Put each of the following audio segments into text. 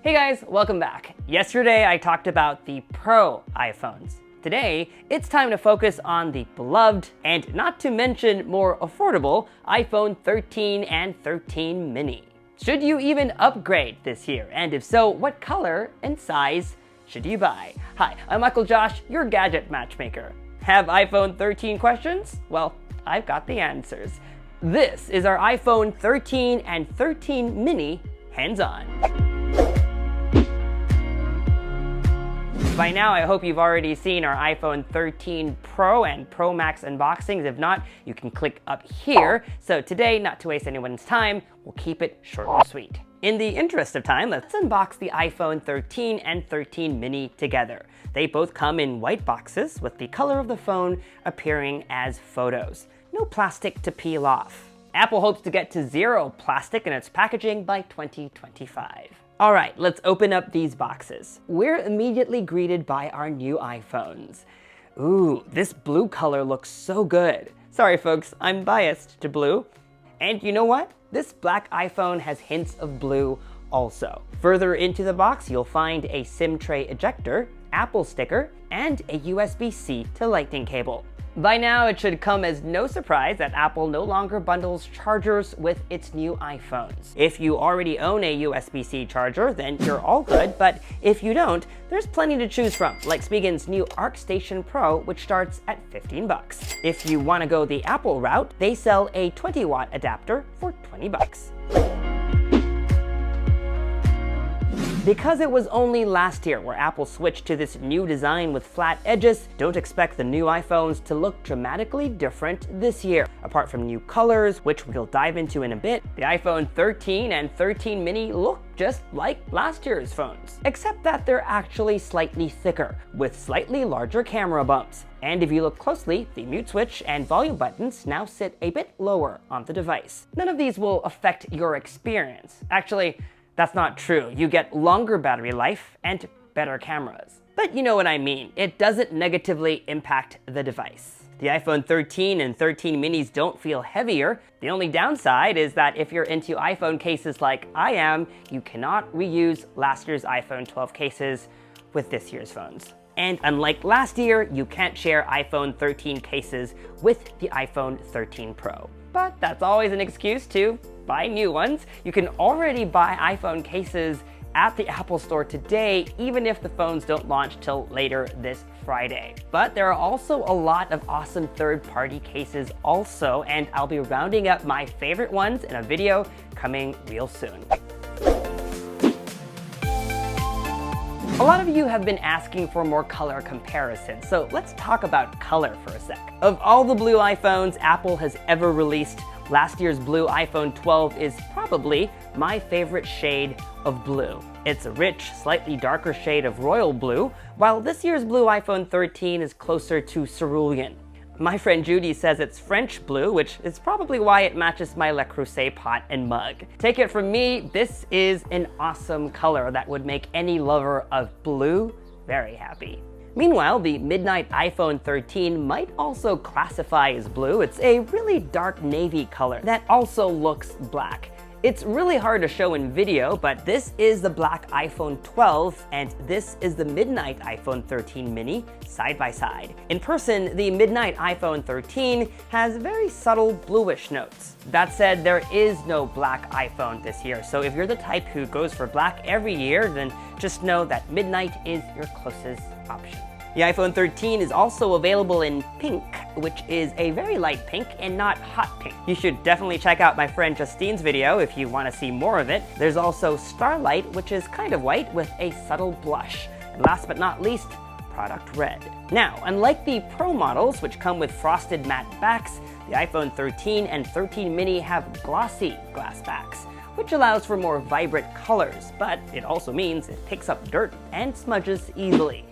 Hey guys, welcome back. Yesterday I talked about the Pro iPhones. Today, it's time to focus on the beloved, and not to mention more affordable, iPhone 13 and 13 mini. Should you even upgrade this year? And if so, what color and size should you buy? Hi, I'm Michael Josh, your gadget matchmaker. Have iPhone 13 questions? Well, I've got the answers. This is our iPhone 13 and 13 mini hands-on. By now, I hope you've already seen our iPhone 13 Pro and Pro Max unboxings. If not, you can click up here. So today, not to waste anyone's time, we'll keep it short and sweet. In the interest of time, let's unbox the iPhone 13 and 13 mini together. They both come in white boxes with the color of the phone appearing as photos. No plastic to peel off. Apple hopes to get to zero plastic in its packaging by 2025. All right, let's open up these boxes. We're immediately greeted by our new iPhones. Ooh, this blue color looks so good. Sorry folks, I'm biased to blue. And you know what? This black iPhone has hints of blue also. Further into the box, you'll find a SIM tray ejector, Apple sticker, and a USB-C to Lightning cable. By now, it should come as no surprise that Apple no longer bundles chargers with its new iPhones. If you already own a USB-C charger, then you're all good, but if you don't, there's plenty to choose from, like SPIGEN's new ArcStation Pro, which starts at 15 bucks. If you want to go the Apple route, they sell a 20-watt adapter for 20 bucks. Because it was only last year where Apple switched to this new design with flat edges, don't expect the new iPhones to look dramatically different this year. Apart from new colors, which we'll dive into in a bit, the iPhone 13 and 13 mini look just like last year's phones, except that they're actually slightly thicker, with slightly larger camera bumps. And if you look closely, the mute switch and volume buttons now sit a bit lower on the device. None of these will affect your experience. Actually, that's not true. You get longer battery life and better cameras. But you know what I mean. It doesn't negatively impact the device. The iPhone 13 and 13 minis don't feel heavier. The only downside is that if you're into iPhone cases like I am, you cannot reuse last year's iPhone 12 cases with this year's phones. And unlike last year, you can't share iPhone 13 cases with the iPhone 13 Pro. But that's always an excuse to buy new ones. You can already buy iPhone cases at the Apple Store today, even if the phones don't launch till later this Friday. But there are also a lot of awesome third-party cases also, and I'll be rounding up my favorite ones in a video coming real soon. A lot of you have been asking for more color comparisons, so let's talk about color for a sec. Of all the blue iPhones Apple has ever released, last year's blue iPhone 12 is probably my favorite shade of blue. It's a rich, slightly darker shade of royal blue, while this year's blue iPhone 13 is closer to cerulean. My friend Judy says it's French blue, which is probably why it matches my Le Creuset pot and mug. Take it from me, this is an awesome color that would make any lover of blue very happy. Meanwhile, the Midnight iPhone 13 might also classify as blue. It's a really dark navy color that also looks black. It's really hard to show in video, but this is the black iPhone 12 and this is the Midnight iPhone 13 mini side by side. In person, the Midnight iPhone 13 has very subtle bluish notes. That said, there is no black iPhone this year, so if you're the type who goes for black every year, then just know that Midnight is your closest option. The iPhone 13 is also available in pink, which is a very light pink and not hot pink. You should definitely check out my friend Justine's video if you want to see more of it. There's also Starlight, which is kind of white with a subtle blush. And last but not least, Product Red. Now, unlike the Pro models, which come with frosted matte backs, the iPhone 13 and 13 mini have glossy glass backs, which allows for more vibrant colors, but it also means it picks up dirt and smudges easily.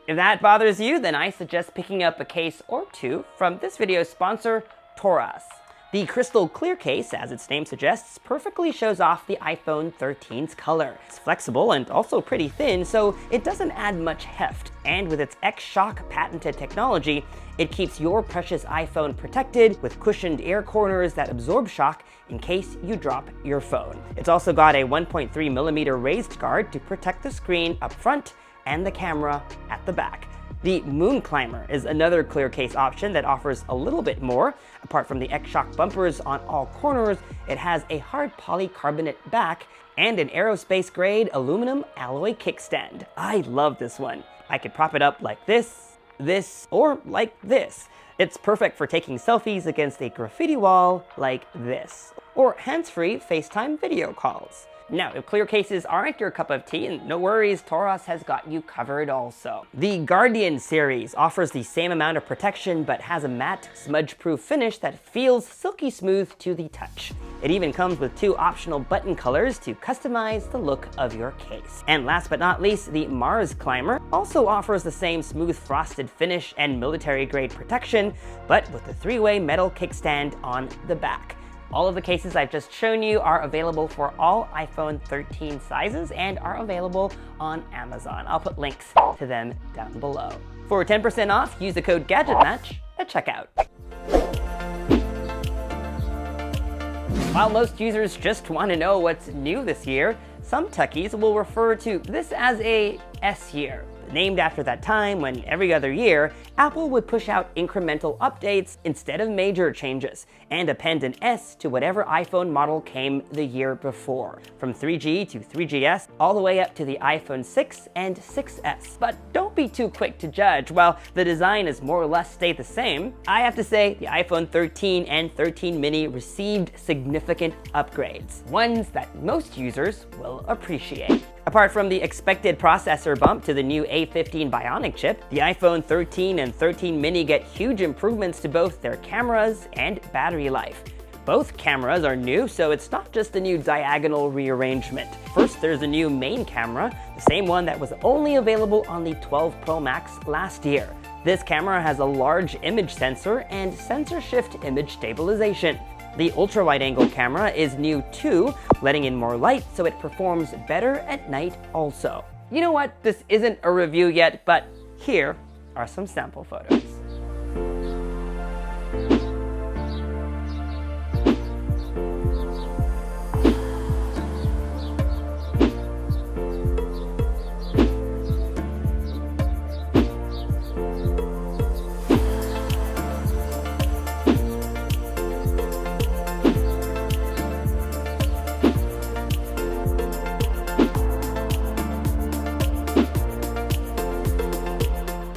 If that bothers you, then I suggest picking up a case or two from this video's sponsor, TORRAS. The crystal clear case, as its name suggests, perfectly shows off the iPhone 13's color. It's flexible and also pretty thin, so it doesn't add much heft. And with its X-Shock patented technology, it keeps your precious iPhone protected with cushioned air corners that absorb shock in case you drop your phone. It's also got a 1.3mm raised guard to protect the screen up front and the camera at the back. The Moon Climber is another clear case option that offers a little bit more. Apart from the X-Shock bumpers on all corners, it has a hard polycarbonate back and an aerospace-grade aluminum alloy kickstand. I love this one. I could prop it up like this, or like this. It's perfect for taking selfies against a graffiti wall like this, or hands-free FaceTime video calls. Now, if clear cases aren't your cup of tea, and no worries, TORRAS has got you covered also. The Guardian series offers the same amount of protection, but has a matte, smudge-proof finish that feels silky smooth to the touch. It even comes with 2 optional button colors to customize the look of your case. And last but not least, the Mars Climber also offers the same smooth frosted finish and military-grade protection, but with the 3-way metal kickstand on the back. All of the cases I've just shown you are available for all iPhone 13 sizes and are available on Amazon. I'll put links to them down below. For 10% off, use the code GadgetMatch at checkout. While most users just want to know what's new this year, some techies will refer to this as a S year, named after that time when every other year, Apple would push out incremental updates instead of major changes, and append an S to whatever iPhone model came the year before, from 3G to 3GS, all the way up to the iPhone 6 and 6S. But don't be too quick to judge. While the design has more or less stayed the same, I have to say the iPhone 13 and 13 mini received significant upgrades, ones that most users will appreciate. Apart from the expected processor bump to the new A15 Bionic chip, the iPhone 13 and 13 mini get huge improvements to both their cameras and battery life. Both cameras are new, so it's not just a new diagonal rearrangement. First, there's a new main camera, the same one that was only available on the 12 Pro Max last year. This camera has a large image sensor and sensor shift image stabilization. The ultra-wide-angle camera is new too, letting in more light so it performs better at night also. You know what? This isn't a review yet, but here are some sample photos.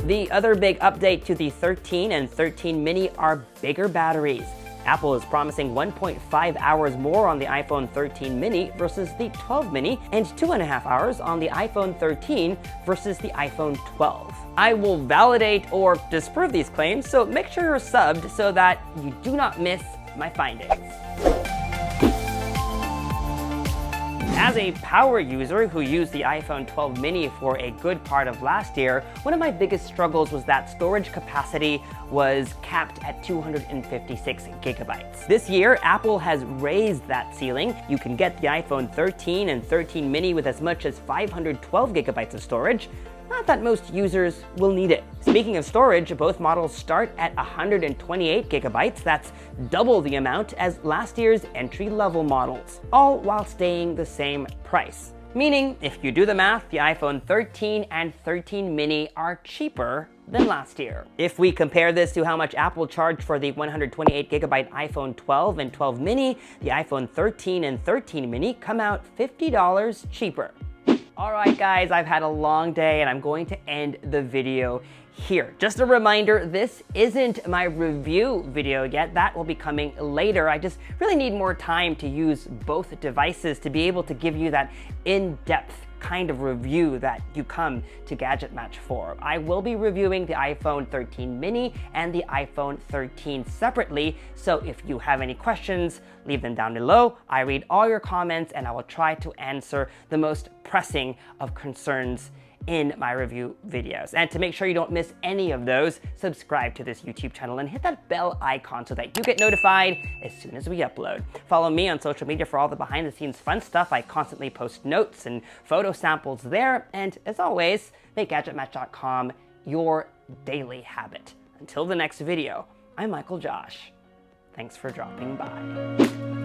The other big update to the 13 and 13 mini are bigger batteries. Apple is promising 1.5 hours more on the iPhone 13 mini versus the 12 mini, and 2.5 hours on the iPhone 13 versus the iPhone 12. I will validate or disprove these claims, so make sure you're subbed so that you do not miss my findings. As a power user who used the iPhone 12 mini for a good part of last year, one of my biggest struggles was that storage capacity was capped at 256 gigabytes. This year, Apple has raised that ceiling. You can get the iPhone 13 and 13 mini with as much as 512 gigabytes of storage. Not that most users will need it. Speaking of storage, both models start at 128 gigabytes. That's double the amount as last year's entry-level models, all while staying the same price. Meaning, if you do the math, the iPhone 13 and 13 mini are cheaper than last year. If we compare this to how much Apple charged for the 128 gigabyte iPhone 12 and 12 mini, the iPhone 13 and 13 mini come out $50 cheaper. Alright guys, I've had a long day and I'm going to end the video here. Just a reminder, this isn't my review video yet. That will be coming later. I just really need more time to use both devices to be able to give you that in-depth kind of review that you come to GadgetMatch for. I will be reviewing the iPhone 13 mini and the iPhone 13 separately, so if you have any questions, leave them down below. I read all your comments and I will try to answer the most pressing of concerns in my review videos. And to make sure you don't miss any of those, subscribe to this YouTube channel and hit that bell icon so that you get notified as soon as we upload. Follow me on social media for all the behind the scenes fun stuff. I constantly post notes and photo samples there. And as always, make GadgetMatch.com your daily habit. Until the next video, I'm Michael Josh. Thanks for dropping by.